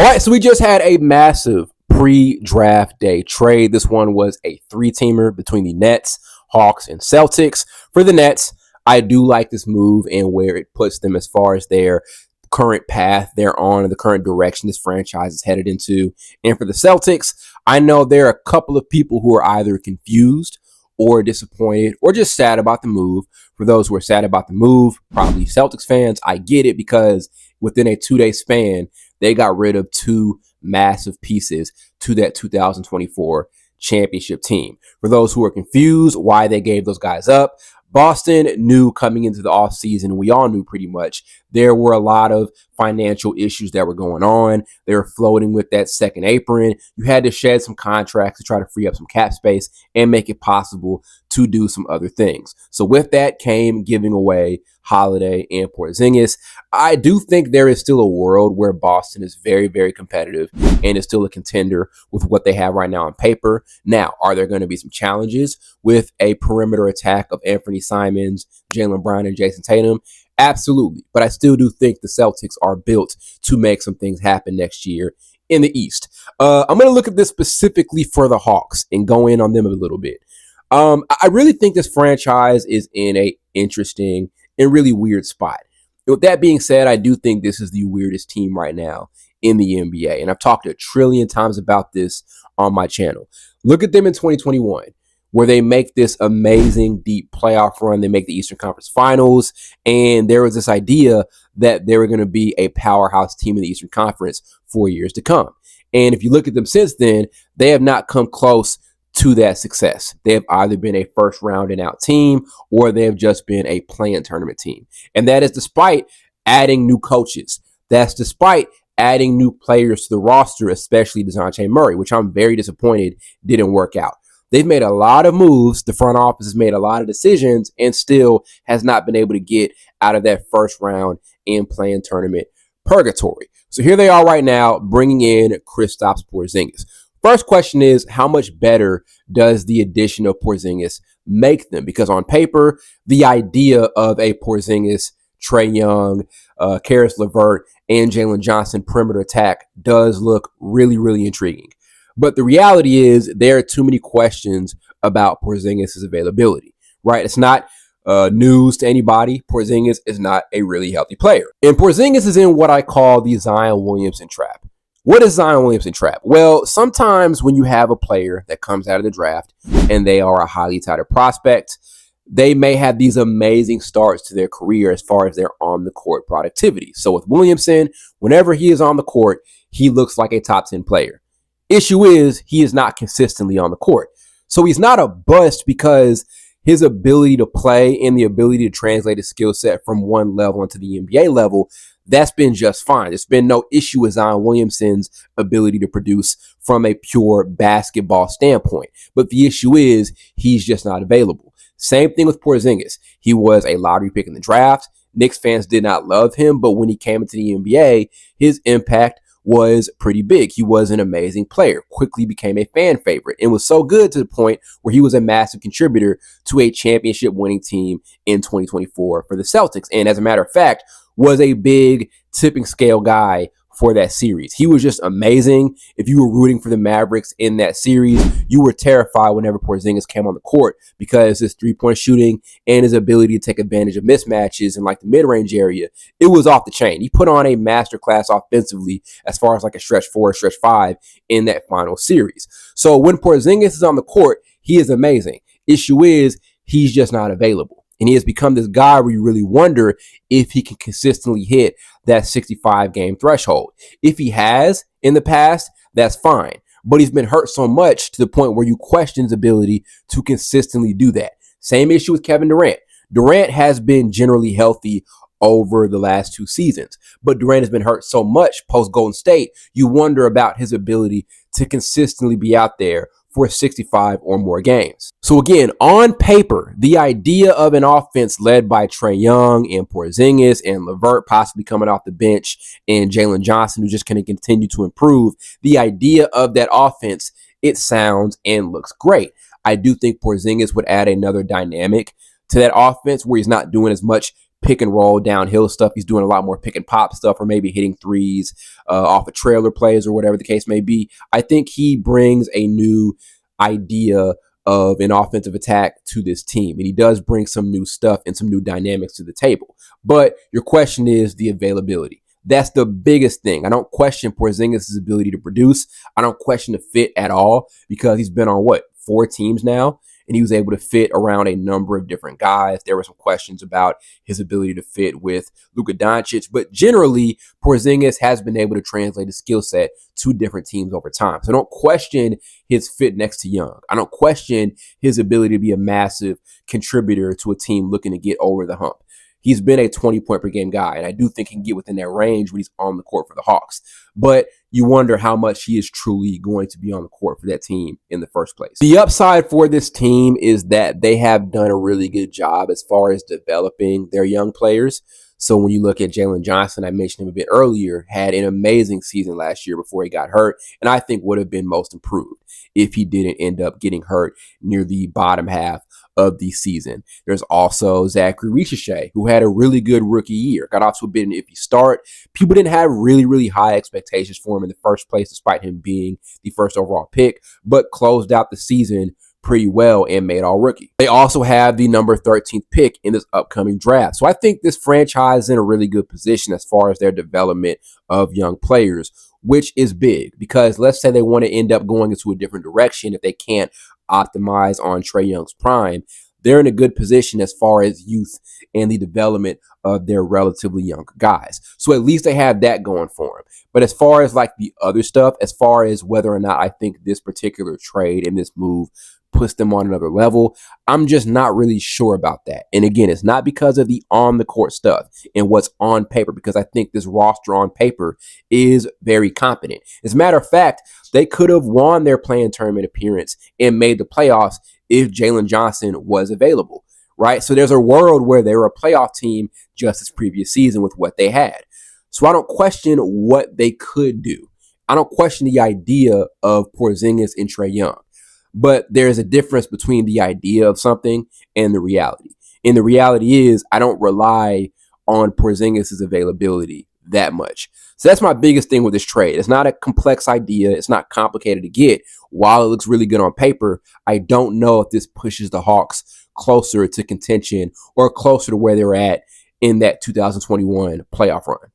All right, so we just had a massive pre-draft day trade. This one was a three-teamer between the Nets, Hawks, and Celtics. For the Nets, I do like this move and where it puts them as far as their current path they're on and the current direction this franchise is headed into. And for the Celtics, I know there are a couple of people who are either confused or disappointed or just sad about the move. For those who are sad about the move, probably Celtics fans, I get it because within a 2-day span, they got rid of two massive pieces to that 2024 championship team. For those who are confused why they gave those guys up, Boston knew coming into the offseason, we all knew pretty much, there were a lot of financial issues that were going on. They were floating with that second apron. You had to shed some contracts to try to free up some cap space and make it possible to do some other things. So with that came giving away Holiday and Porzingis. I do think there is still a world where Boston is very, very competitive and is still a contender with what they have right now on paper. Now, are there going to be some challenges with a perimeter attack of Anthony Simons, Jaylen Brown, and Jason Tatum? Absolutely. But I still do think the Celtics are built to make some things happen next year in the East. I'm going to look at this specifically for the Hawks and go in on them a little bit. I really think this franchise is in a interesting and really weird spot. With that being said, I do think this is the weirdest team right now in the NBA. And I've talked a trillion times about this on my channel. Look at them in 2021, where they make this amazing deep playoff run. They make the Eastern Conference Finals. And there was this idea that they were going to be a powerhouse team in the Eastern Conference for years to come. And if you look at them since then, they have not come close to that success. They have either been a first round and out team or they have just been a play-in tournament team. And that is despite adding new coaches. That's despite adding new players to the roster, especially DeJounte Murray, which I'm very disappointed didn't work out. They've made a lot of moves. The front office has made a lot of decisions and still has not been able to get out of that first round and play-in tournament purgatory. So here they are right now bringing in Kristaps Porzingis. First question is, how much better does the addition of Porzingis make them? Because on paper, the idea of a Porzingis, Trae Young, Karis LeVert, and Jalen Johnson perimeter attack does look really, really intriguing. But the reality is there are too many questions about Porzingis' availability, right? It's not news to anybody. Porzingis is not a really healthy player. And Porzingis is in what I call the Zion Williamson trap. What is Zion Williamson trap? Well, sometimes when you have a player that comes out of the draft and they are a highly touted prospect, they may have these amazing starts to their career as far as their on-the-court productivity. So with Williamson, whenever he is on the court, he looks like a top 10 player. Issue is he is not consistently on the court. So he's not a bust because his ability to play and the ability to translate his skill set from one level into the NBA level, that's been just fine. There's been no issue with Zion Williamson's ability to produce from a pure basketball standpoint. But the issue is he's just not available. Same thing with Porzingis. He was a lottery pick in the draft. Knicks fans did not love him, but when he came into the NBA, his impact was pretty big. He was an amazing player, quickly became a fan favorite, and was so good to the point where he was a massive contributor to a championship winning team in 2024 for the Celtics. And as a matter of fact, was a big tipping scale guy for that series. He was just amazing. If you were rooting for the Mavericks in that series, you were terrified whenever Porzingis came on the court because his three-point shooting and his ability to take advantage of mismatches in like the mid-range area, it was off the chain. He put on a masterclass offensively as far as like a stretch 4, stretch 5 in that final series. So when Porzingis is on the court, he is amazing. Issue is he's just not available. And he has become this guy where you really wonder if he can consistently hit that 65-game threshold. If he has in the past, that's fine. But he's been hurt so much to the point where you question his ability to consistently do that. Same issue with Kevin Durant. Durant has been generally healthy over the last 2 seasons. But Durant has been hurt so much post-Golden State, you wonder about his ability to consistently be out there for 65 or more games. So again, on paper, the idea of an offense led by Trae Young and Porzingis and LeVert possibly coming off the bench and Jalen Johnson, who's just going to continue to improve, the idea of that offense, it sounds and looks great. I do think Porzingis would add another dynamic to that offense where he's not doing as much pick and roll downhill stuff. He's doing a lot more pick and pop stuff, or maybe hitting threes off of trailer plays or whatever the case may be. I think he brings a new idea of an offensive attack to this team. And he does bring some new stuff and some new dynamics to the table. But your question is the availability. That's the biggest thing. I don't question Porzingis' ability to produce. I don't question the fit at all, because he's been on 4 teams now, and he was able to fit around a number of different guys. There were some questions about his ability to fit with Luka Doncic, but generally Porzingis has been able to translate his skill set to different teams over time. So I don't question his fit next to Young. I don't question his ability to be a massive contributor to a team looking to get over the hump. He's been a 20-point per game guy, and I do think he can get within that range when he's on the court for the Hawks. But you wonder how much he is truly going to be on the court for that team in the first place. The upside for this team is that they have done a really good job as far as developing their young players. So when you look at Jalen Johnson, I mentioned him a bit earlier, had an amazing season last year before he got hurt, and I think would have been most improved if he didn't end up getting hurt near the bottom half of the season. There's also Zachary Richichet, who had a really good rookie year, got off to a bit of an iffy start. People didn't have really high expectations for him in the first place, despite him being the first overall pick, but closed out the season pretty well and made all rookie. They also have the number 13th pick in this upcoming draft. So I think this franchise is in a really good position as far as their development of young players, which is big, because let's say they want to end up going into a different direction if they can't optimize on Trae Young's prime. They're in a good position as far as youth and the development of their relatively young guys. So at least they have that going for them. But as far as like the other stuff, as far as whether or not I think this particular trade and this move puts them on another level, I'm just not really sure about that. And again, it's not because of the on the court stuff and what's on paper, because I think this roster on paper is very competent. As a matter of fact, they could have won their play-in tournament appearance and made the playoffs if Jalen Johnson was available, right? So there's a world where they were a playoff team just this previous season with what they had. So I don't question what they could do. I don't question the idea of Porzingis and Trae Young. But there's a difference between the idea of something and the reality. And the reality is I don't rely on Porzingis' availability that much. So that's my biggest thing with this trade. It's not a complex idea. It's not complicated to get. While it looks really good on paper, I don't know if this pushes the Hawks closer to contention or closer to where they were at in that 2021 playoff run.